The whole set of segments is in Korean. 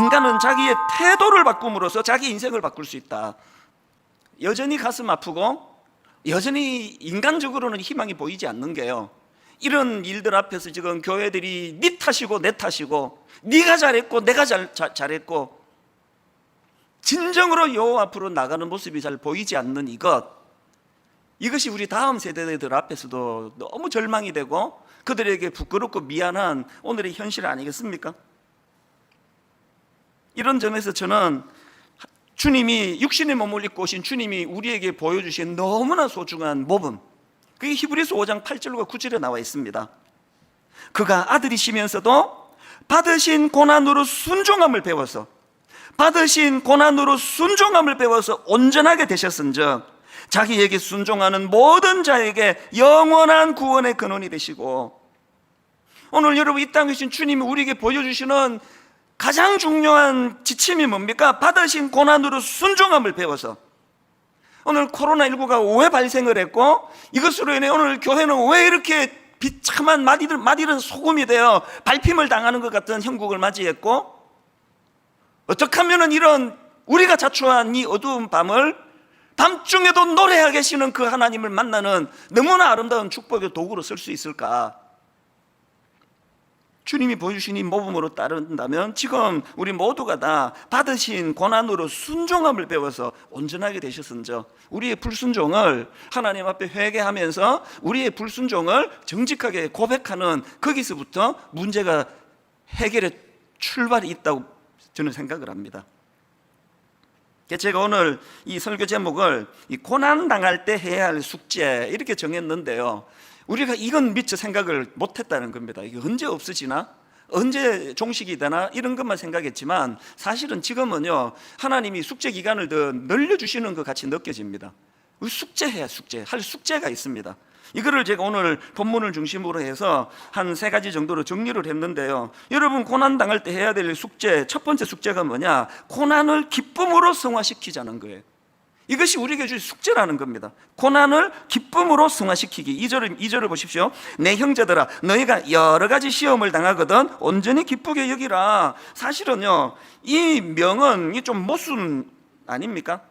인간은 자기의 태도를 바꿈으로써 자기 인생을 바꿀 수 있다. 여전히 가슴 아프고 여전히 인간적으로는 희망이 보이지 않는 게요, 이런 일들 앞에서 지금 교회들이 네 탓이고 내 탓이고 네가 잘했고 내가 잘했고 진정으로 여호와 앞으로 나가는 모습이 잘 보이지 않는 이것이 우리 다음 세대들 앞에서도 너무 절망이 되고 그들에게 부끄럽고 미안한 오늘의 현실 아니겠습니까? 이런 점에서 저는 주님이 육신의 몸을 입고 오신 주님이 우리에게 보여주신 너무나 소중한 모범, 그게 히브리서 5장 8절과 9절에 나와 있습니다. 그가 아들이시면서도 받으신 고난으로 순종함을 배워서 온전하게 되셨은즉 자기에게 순종하는 모든 자에게 영원한 구원의 근원이 되시고, 오늘 여러분 이 땅에 계신 주님이 우리에게 보여주시는 가장 중요한 지침이 뭡니까? 받으신 고난으로 순종함을 배워서. 오늘 코로나19가 왜 발생을 했고 이것으로 인해 오늘 교회는 왜 이렇게 비참한 마디는 소금이 되어 밟힘을 당하는 것 같은 형국을 맞이했고, 어떻게 하면 이런 우리가 자초한 이 어두운 밤을 밤중에도 노래하게 계시는 그 하나님을 만나는 너무나 아름다운 축복의 도구로 쓸 수 있을까? 주님이 보여주신 이 모범으로 따른다면 지금 우리 모두가 다 받으신 고난으로 순종함을 배워서 온전하게 되셨은즉 우리의 불순종을 하나님 앞에 회개하면서 우리의 불순종을 정직하게 고백하는, 거기서부터 문제가 해결의 출발이 있다고 저는 생각을 합니다. 제가 오늘 이 설교 제목을 고난 당할 때 해야 할 숙제 이렇게 정했는데요, 우리가 이건 미처 생각을 못했다는 겁니다. 이게 언제 없어지나? 언제 종식이 되나? 이런 것만 생각했지만 사실은 지금은요, 하나님이 숙제 기간을 더 늘려주시는 것 같이 느껴집니다. 숙제해야 할 숙제가 있습니다. 이거를 제가 오늘 본문을 중심으로 해서 한 3가지 정도로 정리를 했는데요, 여러분 고난 당할 때 해야 될 숙제, 첫 번째 숙제가 뭐냐? 고난을 기쁨으로 승화시키자는 거예요. 이것이 우리에게 주신 숙제라는 겁니다. 고난을 기쁨으로 승화시키기. 2절을 보십시오. 내 형제들아, 너희가 여러 가지 시험을 당하거든 온전히 기쁘게 여기라. 사실은요, 이 명은 좀 모순 아닙니까?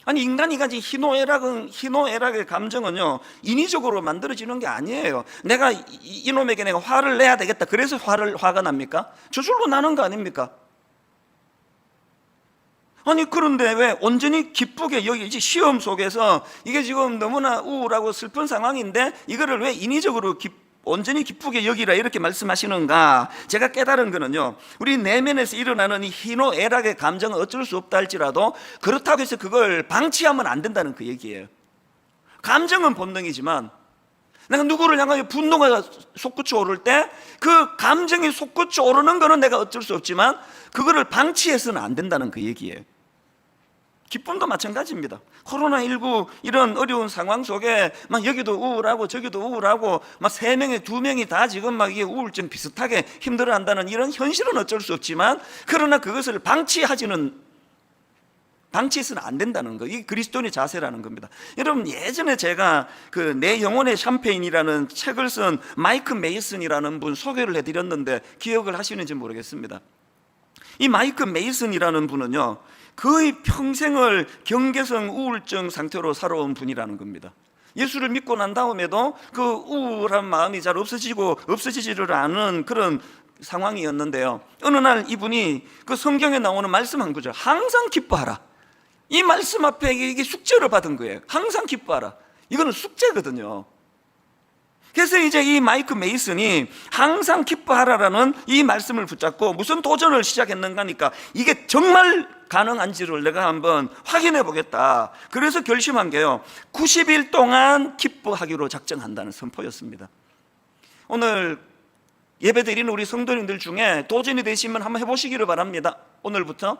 아니, 인간이 가진 희노애락의 감정은요, 인위적으로 만들어지는 게 아니에요. 내가 이놈에게 내가 화를 내야 되겠다, 그래서 화가 납니까? 저절로 나는 거 아닙니까? 아니, 그런데 왜 온전히 기쁘게 여기 시험 속에서 이게 지금 너무나 우울하고 슬픈 상황인데 이거를 왜 인위적으로 온전히 기쁘게 여기라 이렇게 말씀하시는가? 제가 깨달은 거는요, 우리 내면에서 일어나는 이 희노애락의 감정은 어쩔 수 없다 할지라도 그렇다고 해서 그걸 방치하면 안 된다는 그 얘기예요. 감정은 본능이지만 내가 누구를 향하여 분노가 솟구쳐 오를 때 그 감정이 솟구쳐 오르는 거는 내가 어쩔 수 없지만 그거를 방치해서는 안 된다는 그 얘기예요. 기쁨도 마찬가지입니다. 코로나19 이런 어려운 상황 속에 막 여기도 우울하고 저기도 우울하고 막 3명에 2명이 다 지금 막 이게 우울증 비슷하게 힘들어한다는 이런 현실은 어쩔 수 없지만, 그러나 그것을 방치해서는 안 된다는 거, 이게 그리스도인의 자세라는 겁니다. 여러분, 예전에 제가 그 내 영혼의 샴페인이라는 책을 쓴 마이크 메이슨이라는 분 소개를 해드렸는데 기억을 하시는지 모르겠습니다. 이 마이크 메이슨이라는 분은요, 거의 평생을 경계성 우울증 상태로 살아온 분이라는 겁니다. 예수를 믿고 난 다음에도 그 우울한 마음이 잘 없어지지를 않은 그런 상황이었는데요, 어느 날 이분이 그 성경에 나오는 말씀 한 구절, 항상 기뻐하라, 이 말씀 앞에 이게 숙제를 받은 거예요. 항상 기뻐하라, 이거는 숙제거든요. 그래서 이제 이 마이크 메이슨이 항상 기뻐하라라는 이 말씀을 붙잡고 무슨 도전을 시작했는가 하니까 이게 정말 가능한지를 내가 한번 확인해 보겠다. 그래서 결심한 게요, 90일 동안 기뻐하기로 작정한다는 선포였습니다. 오늘 예배드리는 우리 성도님들 중에 도전이 되시면 한번 해보시기를 바랍니다. 오늘부터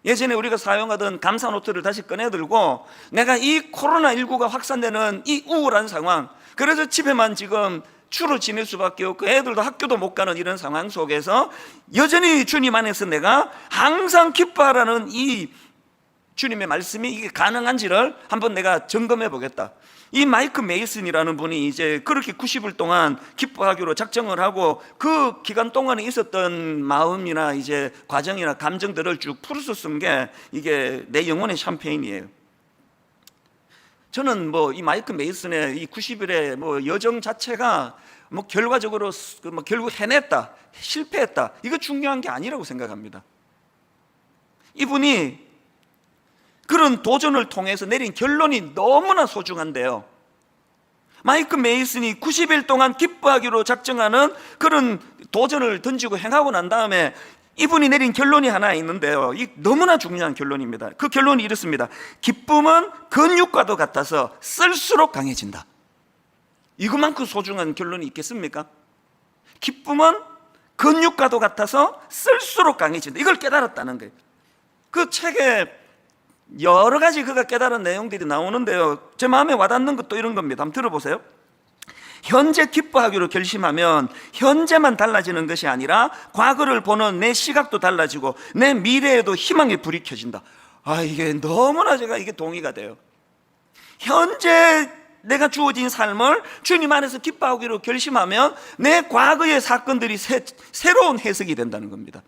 예전에 우리가 사용하던 감사 노트를 다시 꺼내들고, 내가 이 코로나19가 확산되는 이 우울한 상황, 그래서 집에만 지금 주로 지낼 수밖에 없고 애들도 학교도 못 가는 이런 상황 속에서 여전히 주님 안에서 내가 항상 기뻐하라는 이 주님의 말씀이 이게 가능한지를 한번 내가 점검해 보겠다. 이 마이크 메이슨이라는 분이 이제 그렇게 90일 동안 기뻐하기로 작정을 하고 그 기간 동안에 있었던 마음이나 이제 과정이나 감정들을 쭉 풀어서 쓴 게 이게 내 영혼의 샴페인이에요. 저는 뭐 이 마이크 메이슨의 이 90일의 뭐 여정 자체가 뭐 결과적으로 뭐 결국 해냈다, 실패했다, 이거 중요한 게 아니라고 생각합니다. 이분이 그런 도전을 통해서 내린 결론이 너무나 소중한데요. 마이크 메이슨이 90일 동안 기뻐하기로 작정하는 그런 도전을 던지고 행하고 난 다음에 이분이 내린 결론이 하나 있는데요. 이 너무나 중요한 결론입니다. 그 결론이 이렇습니다. 기쁨은 근육과도 같아서 쓸수록 강해진다. 이것만큼 소중한 결론이 있겠습니까? 기쁨은 근육과도 같아서 쓸수록 강해진다. 이걸 깨달았다는 거예요. 그 책에 여러 가지 그가 깨달은 내용들이 나오는데요, 제 마음에 와닿는 것도 이런 겁니다. 한번 들어보세요. 현재 기뻐하기로 결심하면 현재만 달라지는 것이 아니라 과거를 보는 내 시각도 달라지고 내 미래에도 희망의 불이 켜진다. 이게 너무나 제가 이게 동의가 돼요. 현재 내가 주어진 삶을 주님 안에서 기뻐하기로 결심하면 내 과거의 사건들이 새로운 해석이 된다는 겁니다.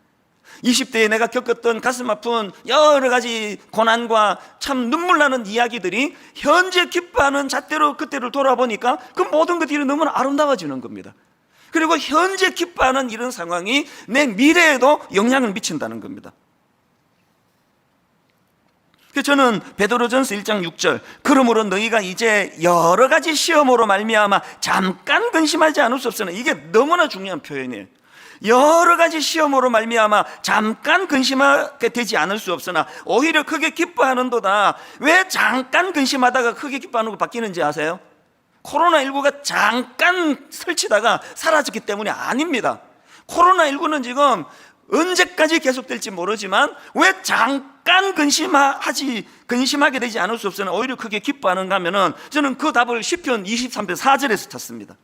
20대에 내가 겪었던 가슴 아픈 여러 가지 고난과 참 눈물 나는 이야기들이 현재 기뻐하는 잣대로 그때를 돌아보니까 그 모든 것들이 너무나 아름다워지는 겁니다. 그리고 현재 기뻐하는 이런 상황이 내 미래에도 영향을 미친다는 겁니다. 그래서 저는 베드로전서 1장 6절, 그러므로 너희가 이제 여러 가지 시험으로 말미암아 잠깐 근심하지 않을 수 없으나, 이게 너무나 중요한 표현이에요. 여러 가지 시험으로 말미암아 잠깐 근심하게 되지 않을 수 없으나 오히려 크게 기뻐하는도다. 왜 잠깐 근심하다가 크게 기뻐하는 거 바뀌는지 아세요? 코로나19가 잠깐 설치다가 사라졌기 때문이 아닙니다. 코로나19는 지금 언제까지 계속될지 모르지만 왜 잠깐 근심하게 되지 않을 수 없으나 오히려 크게 기뻐하는가 하면은, 저는 그 답을 시편 23편 4절에서 찾습니다.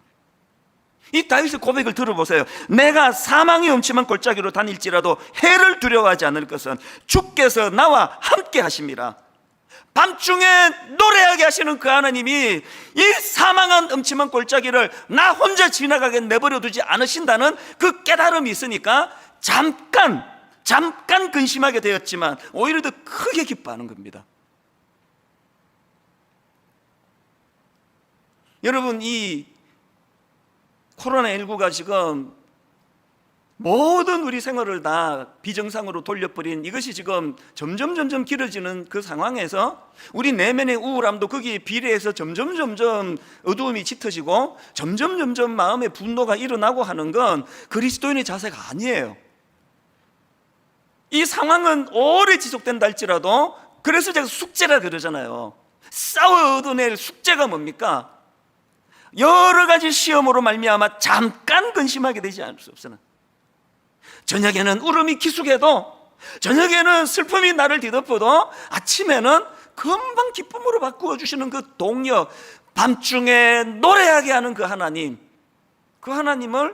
이 다윗의 고백을 들어보세요. 내가 사망의 음침한 골짜기로 다닐지라도 해를 두려워하지 않을 것은 주께서 나와 함께 하심이라. 밤중에 노래하게 하시는 그 하나님이 이 사망한 음침한 골짜기를 나 혼자 지나가게 내버려 두지 않으신다는 그 깨달음이 있으니까 잠깐 근심하게 되었지만 오히려 더 크게 기뻐하는 겁니다. 여러분, 이 코로나19가 지금 모든 우리 생활을 다 비정상으로 돌려버린, 이것이 지금 점점 길어지는 그 상황에서 우리 내면의 우울함도 거기에 비례해서 점점 어두움이 짙어지고 점점 마음의 분노가 일어나고 하는 건 그리스도인의 자세가 아니에요. 이 상황은 오래 지속된다 할지라도, 그래서 제가 숙제라 그러잖아요. 싸워 얻어낼 숙제가 뭡니까? 여러 가지 시험으로 말미암아 잠깐 근심하게 되지 않을 수 없으나, 저녁에는 울음이 기숙해도, 저녁에는 슬픔이 나를 뒤덮어도 아침에는 금방 기쁨으로 바꾸어 주시는 그 동력, 밤중에 노래하게 하는 그 하나님, 그 하나님을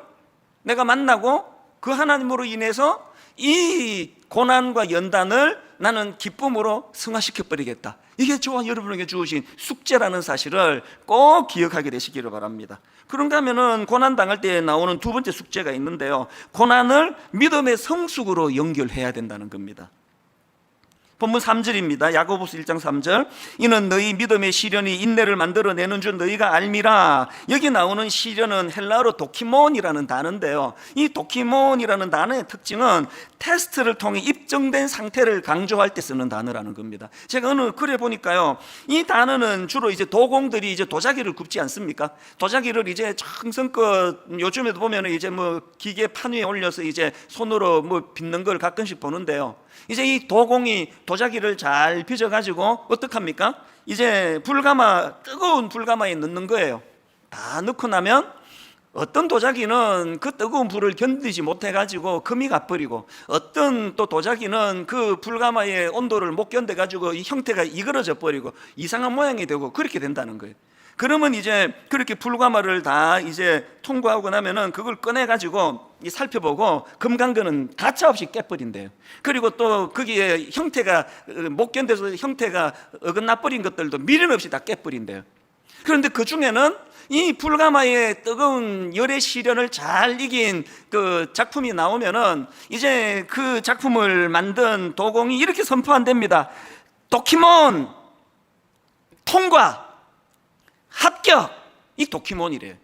내가 만나고 그 하나님으로 인해서 이 고난과 연단을 나는 기쁨으로 승화시켜버리겠다. 이게 저와 여러분에게 주어진 숙제라는 사실을 꼭 기억하게 되시기를 바랍니다. 그런가 하면은 고난 당할 때 나오는 두 번째 숙제가 있는데요, 고난을 믿음의 성숙으로 연결해야 된다는 겁니다. 본문 3절입니다. 야고보서 1장 3절. 이는 너희 믿음의 시련이 인내를 만들어내는 줄 너희가 알미라. 여기 나오는 시련은 헬라어로 도키몬이라는 단어인데요, 이 도키몬이라는 단어의 특징은 테스트를 통해 입증된 상태를 강조할 때 쓰는 단어라는 겁니다. 제가 어느 글에 보니까요, 이 단어는 주로 이제 도공들이 이제 도자기를 굽지 않습니까? 도자기를 이제 정성껏, 요즘에도 보면 이제 뭐 기계 판 위에 올려서 이제 손으로 뭐 빚는 걸 가끔씩 보는데요, 이제 이 도공이 도자기를 잘 빚어가지고 어떡합니까? 이제 뜨거운 불가마에 넣는 거예요. 다 넣고 나면 어떤 도자기는 그 뜨거운 불을 견디지 못해가지고 금이 가버리고, 어떤 또 도자기는 그 불가마의 온도를 못 견뎌가지고 이 형태가 이그러져 버리고 이상한 모양이 되고 그렇게 된다는 거예요. 그러면 이제 그렇게 불가마를 다 이제 통과하고 나면은 그걸 꺼내가지고 살펴보고 금강근은 가차없이 깨버린대요. 그리고 또 거기에 형태가 못 견뎌서 형태가 어긋나버린 것들도 미련 없이 다 깨버린대요. 그런데 그 중에는 이 불가마의 뜨거운 열의 시련을 잘 이긴 그 작품이 나오면은 이제 그 작품을 만든 도공이 이렇게 선포한답니다. 도키몬 통과 합격. 이 도키몬이래요.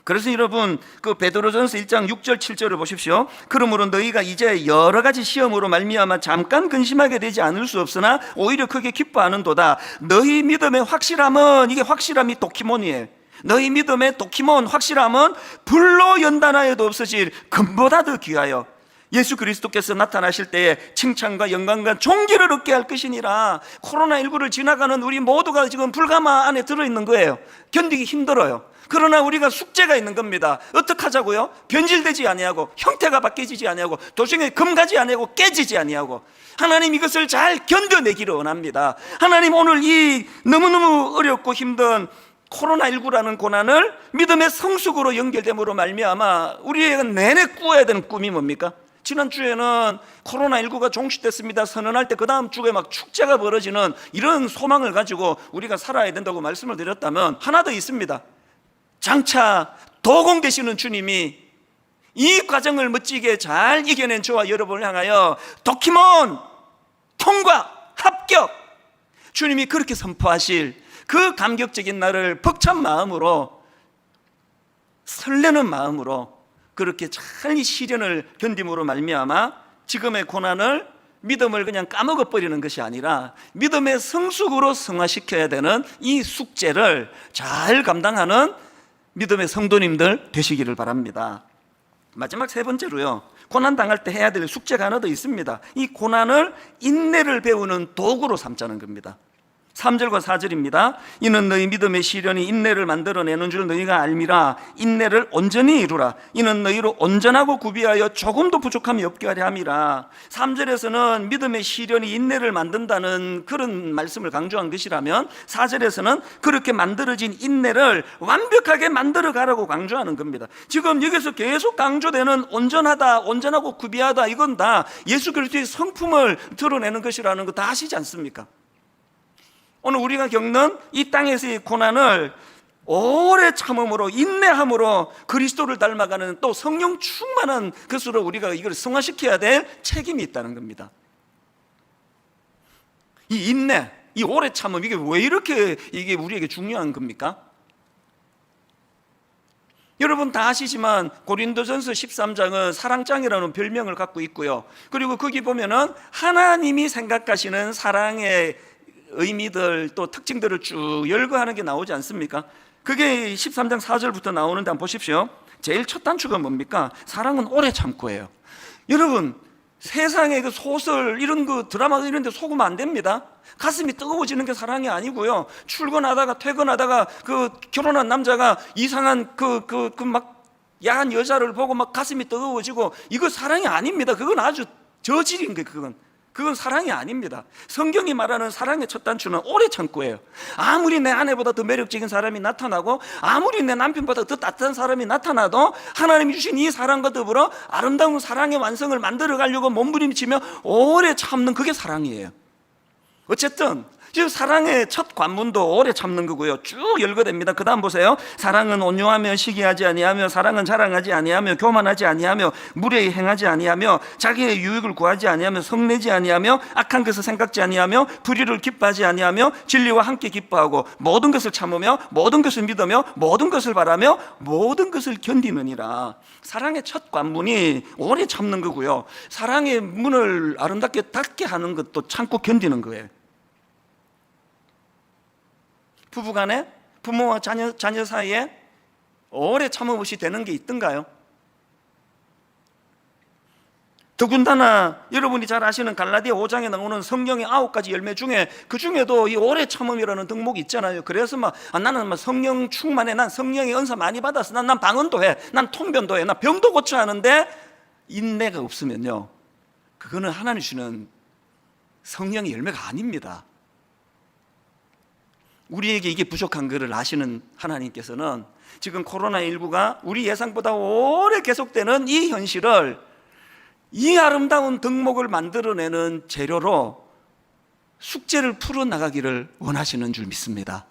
그래서 여러분 그 베드로전서 1장 6절 7절을 보십시오. 그러므로 너희가 이제 여러 가지 시험으로 말미암아 잠깐 근심하게 되지 않을 수 없으나 오히려 크게 기뻐하는도다. 너희 믿음의 확실함은, 이게 확실함이 도키몬이에요. 너희 믿음의 도키몬 확실함은 불로 연단하여도 없어질 금보다 더 귀하여 예수 그리스도께서 나타나실 때에 칭찬과 영광과 존귀를 얻게 할 것이니라. 코로나19를 지나가는 우리 모두가 지금 불가마 안에 들어있는 거예요. 견디기 힘들어요. 그러나 우리가 숙제가 있는 겁니다. 어떻게 하자고요? 변질되지 아니하고 형태가 바뀌지 아니하고 도중에 금가지 아니하고 깨지지 아니하고 하나님 이것을 잘 견뎌내기를 원합니다. 하나님 오늘 이 너무너무 어렵고 힘든 코로나19라는 고난을 믿음의 성숙으로 연결됨으로 말미암아 우리에게 내내 꾸어야 되는 꿈이 뭡니까? 지난주에는 코로나19가 종식됐습니다 선언할 때 그 다음 주에 막 축제가 벌어지는 이런 소망을 가지고 우리가 살아야 된다고 말씀을 드렸다면 하나 더 있습니다. 장차 도공되시는 주님이 이 과정을 멋지게 잘 이겨낸 저와 여러분을 향하여 도키몬 통과 합격, 주님이 그렇게 선포하실 그 감격적인 날을 벅찬 마음으로 설레는 마음으로 그렇게 잘 이 시련을 견딤으로 말미암아 지금의 고난을 믿음을 그냥 까먹어버리는 것이 아니라 믿음의 성숙으로 승화시켜야 되는 이 숙제를 잘 감당하는 믿음의 성도님들 되시기를 바랍니다. 마지막 세 번째로요, 고난 당할 때 해야 될 숙제가 하나 더 있습니다. 이 고난을 인내를 배우는 도구로 삼자는 겁니다. 3절과 4절입니다. 이는 너희 믿음의 시련이 인내를 만들어내는 줄 너희가 알미라. 인내를 온전히 이루라. 이는 너희로 온전하고 구비하여 조금도 부족함이 없게 하려 함이라. 3절에서는 믿음의 시련이 인내를 만든다는 그런 말씀을 강조한 것이라면 4절에서는 그렇게 만들어진 인내를 완벽하게 만들어 가라고 강조하는 겁니다. 지금 여기서 계속 강조되는 온전하다, 온전하고 구비하다, 이건 다 예수 그리스도의 성품을 드러내는 것이라는 거 다 아시지 않습니까? 오늘 우리가 겪는 이 땅에서의 고난을 오래 참음으로 인내함으로 그리스도를 닮아가는 또 성령 충만한 것으로 우리가 이걸 승화시켜야 될 책임이 있다는 겁니다. 이 인내, 이 오래 참음, 이게 왜 이렇게 이게 우리에게 중요한 겁니까? 여러분 다 아시지만 고린도전서 13장은 사랑장이라는 별명을 갖고 있고요. 그리고 거기 보면은 하나님이 생각하시는 사랑의 의미들 또 특징들을 쭉 열거하는 게 나오지 않습니까? 그게 13장 4절부터 나오는데 한번 보십시오. 제일 첫 단추가 뭡니까? 사랑은 오래 참고예요. 여러분 세상에 그 소설 이런 거 드라마 이런 데 속으면 안 됩니다. 가슴이 뜨거워지는 게 사랑이 아니고요. 출근하다가 퇴근하다가 그 결혼한 남자가 이상한 막 야한 여자를 보고 막 가슴이 뜨거워지고 이거 사랑이 아닙니다. 그건 아주 저질인 거예요. 그건 사랑이 아닙니다. 성경이 말하는 사랑의 첫 단추는 오래 참고예요. 아무리 내 아내보다 더 매력적인 사람이 나타나고 아무리 내 남편보다 더 따뜻한 사람이 나타나도 하나님이 주신 이 사랑과 더불어 아름다운 사랑의 완성을 만들어 가려고 몸부림치며 오래 참는 그게 사랑이에요. 어쨌든 지금 사랑의 첫 관문도 오래 참는 거고요. 쭉 열거됩니다. 그 다음 보세요. 사랑은 온유하며 시기하지 아니하며 사랑은 자랑하지 아니하며 교만하지 아니하며 무례히 행하지 아니하며 자기의 유익을 구하지 아니하며 성내지 아니하며 악한 것을 생각지 아니하며 불의를 기뻐하지 아니하며 진리와 함께 기뻐하고 모든 것을 참으며 모든 것을 믿으며 모든 것을 바라며 모든 것을 견디느니라. 사랑의 첫 관문이 오래 참는 거고요. 사랑의 문을 아름답게 닫게 하는 것도 참고 견디는 거예요. 부부간에 부모와 자녀 사이에 오래 참음 없이 되는 게 있던가요? 더군다나 여러분이 잘 아시는 갈라디아 5장에 나오는 성령의 9가지 열매 중에 그 중에도 이 오래 참음이라는 덕목이 있잖아요. 그래서 나는 성령 충만해, 난 성령의 은사 많이 받았어, 난 방언도 해, 난 통변도 해, 난 병도 고쳐 하는데 인내가 없으면요, 그거는 하나님 주시는 성령의 열매가 아닙니다. 우리에게 이게 부족한 것을 아시는 하나님께서는 지금 코로나19가 우리 예상보다 오래 계속되는 이 현실을 이 아름다운 덕목을 만들어내는 재료로 숙제를 풀어나가기를 원하시는 줄 믿습니다.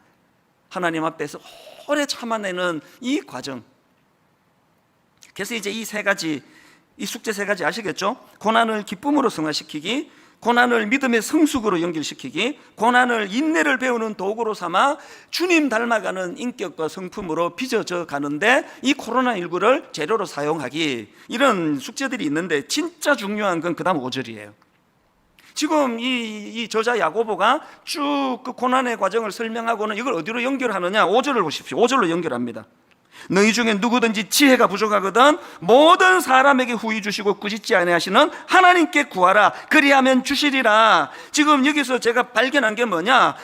하나님 앞에서 오래 참아내는 이 과정. 그래서 이제 이 세 가지, 이 숙제 세 가지 아시겠죠? 고난을 기쁨으로 승화시키기, 고난을 믿음의 성숙으로 연결시키기, 고난을 인내를 배우는 도구로 삼아 주님 닮아가는 인격과 성품으로 빚어져 가는데 이 코로나19를 재료로 사용하기, 이런 숙제들이 있는데 진짜 중요한 건 그 다음 5절이에요. 지금 이 저자 야고보가 쭉 그 고난의 과정을 설명하고는 이걸 어디로 연결하느냐? 5절을 보십시오. 5절로 연결합니다. 너희 중에 누구든지 지혜가 부족하거든 모든 사람에게 후히 주시고 꾸짖지 아니하시는 하나님께 구하라. 그리하면 주시리라. 지금 여기서 제가 발견한 게 뭐냐?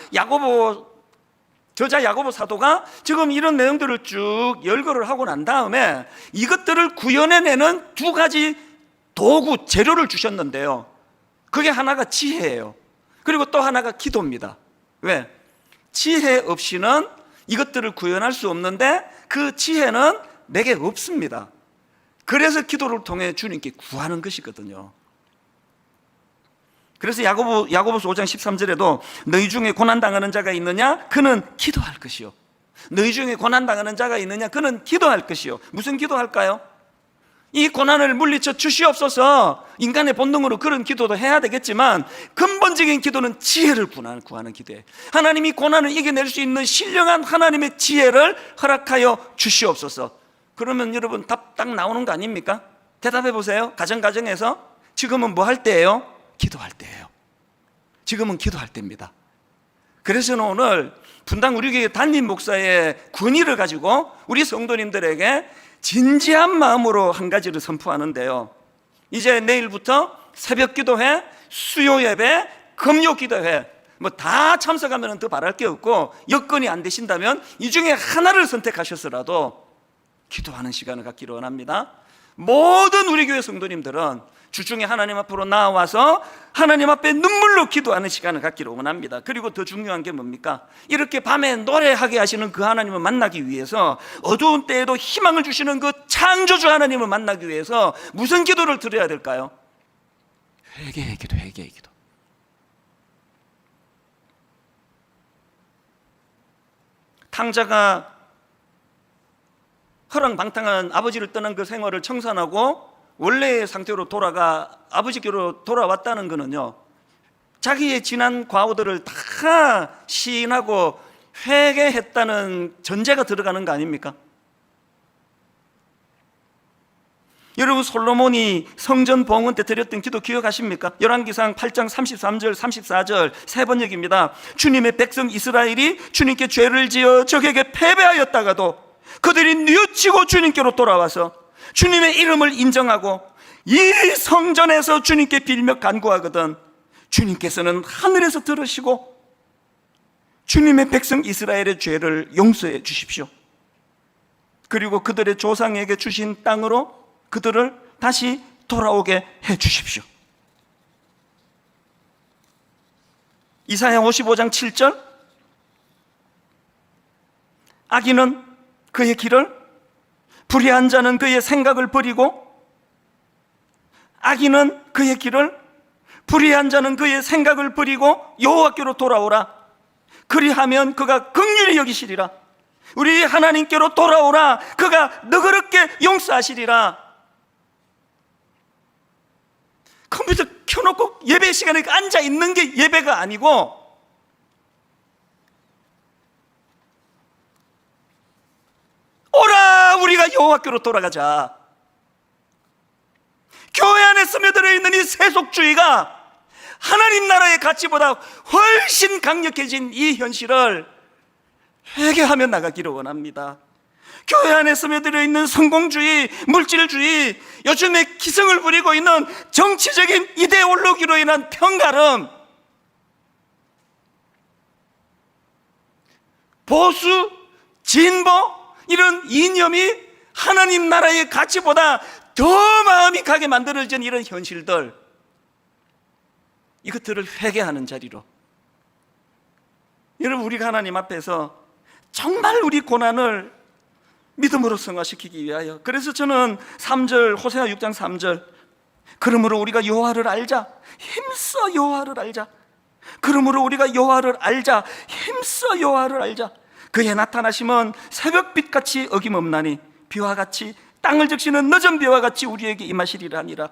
저자 야고보 사도가 지금 이런 내용들을 쭉 열거를 하고 난 다음에 이것들을 구현해내는 두 가지 도구, 재료를 주셨는데요. 그게 하나가 지혜예요. 그리고 또 하나가 기도입니다. 왜? 지혜 없이는 이것들을 구현할 수 없는데 그 지혜는 내게 없습니다. 그래서 기도를 통해 주님께 구하는 것이거든요. 그래서 야고보서 5장 13절에도 너희 중에 고난당하는 자가 있느냐? 그는 기도할 것이요. 너희 중에 고난당하는 자가 있느냐? 그는 기도할 것이요. 무슨 기도할까요? 이 고난을 물리쳐 주시옵소서. 인간의 본능으로 그런 기도도 해야 되겠지만 근본적인 기도는 지혜를 구하는 기도예요. 하나님이 고난을 이겨낼 수 있는 신령한 하나님의 지혜를 허락하여 주시옵소서. 그러면 여러분 답 딱 나오는 거 아닙니까? 대답해 보세요. 가정에서 지금은 뭐 할 때예요? 기도할 때예요. 지금은 기도할 때입니다. 그래서 오늘 분당 우리 교회 담임 목사의 권위를 가지고 우리 성도님들에게 진지한 마음으로 한 가지를 선포하는데요. 이제 내일부터 새벽 기도회, 수요 예배, 금요 기도회 뭐 다 참석하면 더 바랄 게 없고 여건이 안 되신다면 이 중에 하나를 선택하셔서라도 기도하는 시간을 갖기를 원합니다. 모든 우리 교회 성도님들은 주중에 하나님 앞으로 나와서 하나님 앞에 눈물로 기도하는 시간을 갖기를 원합니다. 그리고 더 중요한 게 뭡니까? 이렇게 밤에 노래하게 하시는 그 하나님을 만나기 위해서, 어두운 때에도 희망을 주시는 그 창조주 하나님을 만나기 위해서 무슨 기도를 드려야 될까요? 회개의 기도, 회개의 기도. 탕자가 허랑방탕한 아버지를 떠난 그 생활을 청산하고 원래의 상태로 아버지께로 돌아왔다는 것은요, 자기의 지난 과오들을 다 시인하고 회개했다는 전제가 들어가는 거 아닙니까? 여러분, 솔로몬이 성전 봉헌 때 드렸던 기도 기억하십니까? 열왕기상 8장 33절 34절 세 번역입니다. 주님의 백성 이스라엘이 주님께 죄를 지어 적에게 패배하였다가도 그들이 뉘우치고 주님께로 돌아와서 주님의 이름을 인정하고 이 성전에서 주님께 빌며 간구하거든 주님께서는 하늘에서 들으시고 주님의 백성 이스라엘의 죄를 용서해 주십시오. 그리고 그들의 조상에게 주신 땅으로 그들을 다시 돌아오게 해 주십시오. 이사야 55장 7절 악인은 그의 길을, 불의한 자는 그의 생각을 버리고, 악인은 그의 길을, 불의한 자는 그의 생각을 버리고 여호와께로 돌아오라. 그리하면 그가 긍휼히 여기시리라. 우리 하나님께로 돌아오라. 그가 너그럽게 용서하시리라. 컴퓨터 켜놓고 예배 시간에 앉아 있는 게 예배가 아니고, 오라 우리가 여호와께로 돌아가자. 교회 안에 스며들어 있는 이 세속주의가 하나님 나라의 가치보다 훨씬 강력해진 이 현실을 회개하며 나가기를 원합니다. 교회 안에 스며들어 있는 성공주의, 물질주의, 요즘에 기승을 부리고 있는 정치적인 이데올로기로 인한 편가름, 보수, 진보, 이런 이념이 하나님 나라의 가치보다 더 마음이 가게 만들어진 이런 현실들, 이것들을 회개하는 자리로, 여러분, 우리가 하나님 앞에서 정말 우리 고난을 믿음으로 승화시키기 위하여, 그래서 저는 3절, 호세아 6장 3절, 그러므로 우리가 여호와를 알자, 힘써 여호와를 알자. 그러므로 우리가 여호와를 알자, 힘써 여호와를 알자. 그의 나타나심은 새벽빛같이 어김없나니 비와 같이 땅을 적시는 늦은 비와 같이 우리에게 임하시리라 하니라.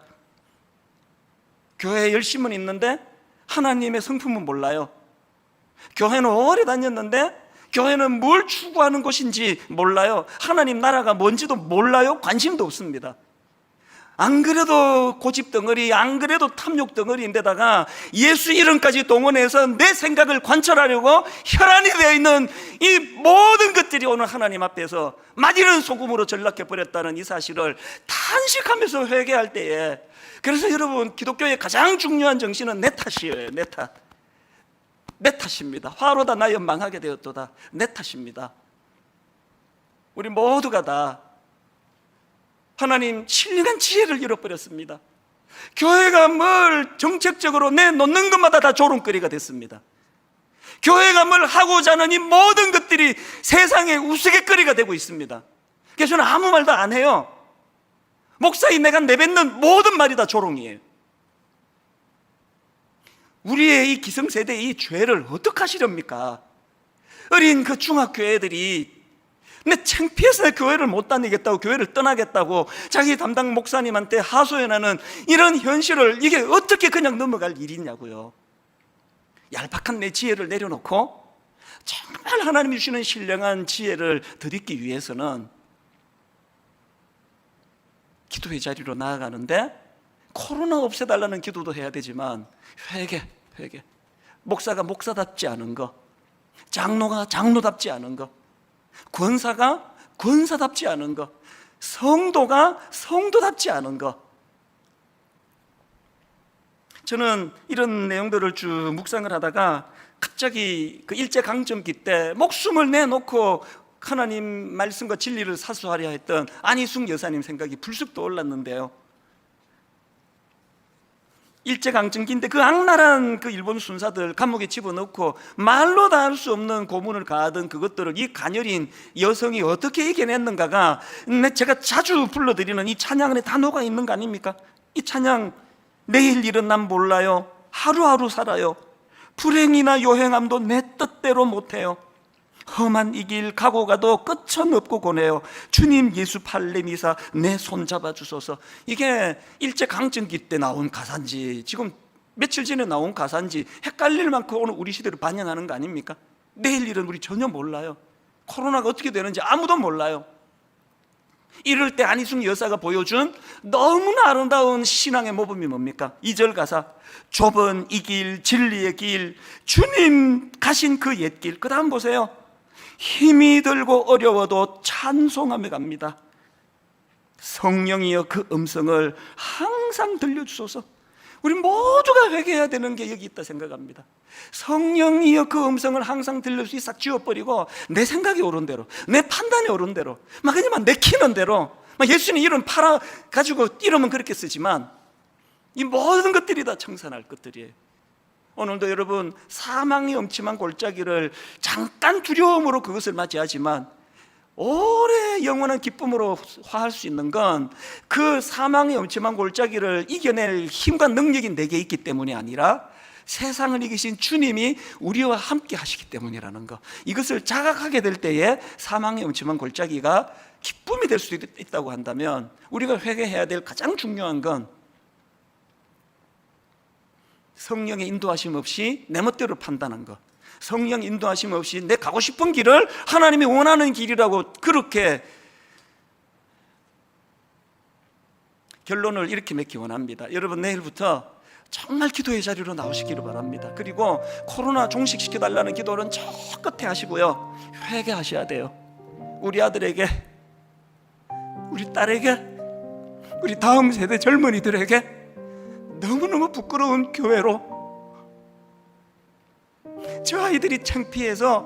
교회에 열심은 있는데 하나님의 성품은 몰라요. 교회는 오래 다녔는데 교회는 뭘 추구하는 곳인지 몰라요. 하나님 나라가 뭔지도 몰라요. 관심도 없습니다. 안 그래도 고집덩어리, 안 그래도 탐욕덩어리인데다가 예수 이름까지 동원해서 내 생각을 관철하려고 혈안이 되어 있는 이 모든 것들이 오늘 하나님 앞에서 마디는 소금으로 전락해버렸다는 이 사실을 탄식하면서 회개할 때에, 그래서 여러분, 기독교의 가장 중요한 정신은 내 탓이에요. 내 탓. 내 탓입니다. 화로다 나 연망하게 되었도다. 내 탓입니다. 우리 모두가 다 하나님 신령한 지혜를 잃어버렸습니다. 교회가 뭘 정책적으로 내놓는 것마다 다 조롱거리가 됐습니다. 교회가 뭘 하고자 하는 이 모든 것들이 세상의 우스갯거리가 되고 있습니다. 그래서 저는 아무 말도 안 해요. 목사인 내가 내뱉는 모든 말이 다 조롱이에요. 우리의 이 기성세대의 이 죄를 어떻게 하시렵니까? 어린 그 중학교 애들이 내 창피해서 내 교회를 못 다니겠다고, 교회를 떠나겠다고 자기 담당 목사님한테 하소연하는 이런 현실을 이게 어떻게 그냥 넘어갈 일이냐고요. 얄팍한 내 지혜를 내려놓고 정말 하나님이 주시는 신령한 지혜를 드리기 위해서는 기도의 자리로 나아가는데, 코로나 없애달라는 기도도 해야 되지만 회개. 목사가 목사답지 않은 거, 장로가 장로답지 않은 거, 권사가 권사답지 않은 거, 성도가 성도답지 않은 거. 저는 이런 내용들을 쭉 묵상을 하다가 갑자기 그 일제강점기 때 목숨을 내놓고 하나님 말씀과 진리를 사수하려 했던 안희숙 여사님 생각이 불쑥 떠올랐는데요. 일제강점기인데 그 악랄한 그 일본 순사들 감옥에 집어넣고 말로 다 할 수 없는 고문을 가하던 그것들을 이 가녀린 여성이 어떻게 이겨냈는가가 제가 자주 불러드리는 이 찬양 안에 다 녹아 있는 거 아닙니까? 이 찬양, 내일 일은 난 몰라요, 하루하루 살아요, 불행이나 요행함도 내 뜻대로 못해요, 험한 이 길 가고 가도 끝은 없고 고뇌요, 주님 예수 팔레미사 내 손 잡아주소서. 이게 일제강점기 때 나온 가사인지 지금 며칠 전에 나온 가사인지 헷갈릴 만큼 오늘 우리 시대를 반영하는 거 아닙니까? 내일 일은 우리 전혀 몰라요. 코로나가 어떻게 되는지 아무도 몰라요. 이럴 때 안희숙 여사가 보여준 너무나 아름다운 신앙의 모범이 뭡니까? 2절 가사, 좁은 이 길 진리의 길 주님 가신 그 옛길. 그 다음 보세요. 힘이 들고 어려워도 찬송하며 갑니다. 성령이여 그 음성을 항상 들려주소서. 우리 모두가 회개해야 되는 게 여기 있다 생각합니다. 성령이여 그 음성을 항상 들릴 수 있어 싹 지워버리고 내 생각이 옳은 대로, 내 판단이 옳은 대로, 막 그냥 내키는 대로, 막 예수님 이름 팔아가지고 이름은 그렇게 쓰지만 이 모든 것들이 다 청산할 것들이에요. 오늘도 여러분, 사망의 엄침한 골짜기를 잠깐 두려움으로 그것을 맞이하지만 오래 영원한 기쁨으로 화할 수 있는 건 그 사망의 엄침한 골짜기를 이겨낼 힘과 능력이 내게 있기 때문이 아니라 세상을 이기신 주님이 우리와 함께 하시기 때문이라는 것, 이것을 자각하게 될 때에 사망의 엄침한 골짜기가 기쁨이 될 수 있다고 한다면, 우리가 회개해야 될 가장 중요한 건 성령의 인도하심 없이 내 멋대로 판단한 것, 성령 인도하심 없이 내 가고 싶은 길을 하나님이 원하는 길이라고 그렇게 결론을 이렇게 맺기 원합니다. 여러분, 내일부터 정말 기도의 자리로 나오시기를 바랍니다. 그리고 코로나 종식시켜달라는 기도는 저 끝에 하시고요, 회개하셔야 돼요. 우리 아들에게, 우리 딸에게, 우리 다음 세대 젊은이들에게 너무너무 부끄러운 교회로, 저 아이들이 창피해서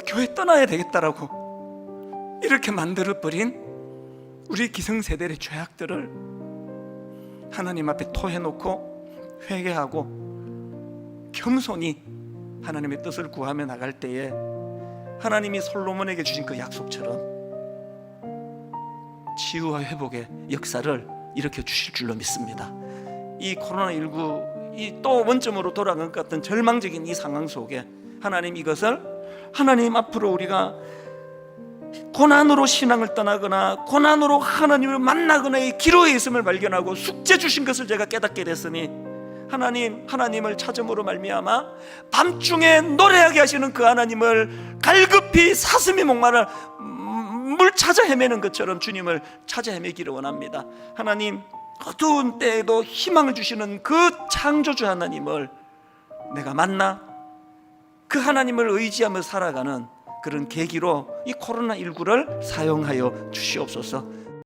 교회 떠나야 되겠다라고 이렇게 만들어버린 우리 기성세대의 죄악들을 하나님 앞에 토해놓고 회개하고 겸손히 하나님의 뜻을 구하며 나갈 때에 하나님이 솔로몬에게 주신 그 약속처럼 치유와 회복의 역사를 일으켜 주실 줄로 믿습니다. 이 코로나19 이 또 원점으로 돌아간 것 같은 절망적인 이 상황 속에 하나님 이것을 하나님 앞으로 우리가 고난으로 신앙을 떠나거나 고난으로 하나님을 만나거나의 기로에 있음을 발견하고 숙제 주신 것을 제가 깨닫게 됐으니 하나님을 찾음으로 말미암아 밤중에 노래하게 하시는 그 하나님을 갈급히 사슴이 목마를 물 찾아 헤매는 것처럼 주님을 찾아 헤매기를 원합니다. 하나님, 어두운 때에도 희망을 주시는 그 창조주 하나님을 내가 만나 그 하나님을 의지하며 살아가는 그런 계기로 이 코로나19를 사용하여 주시옵소서.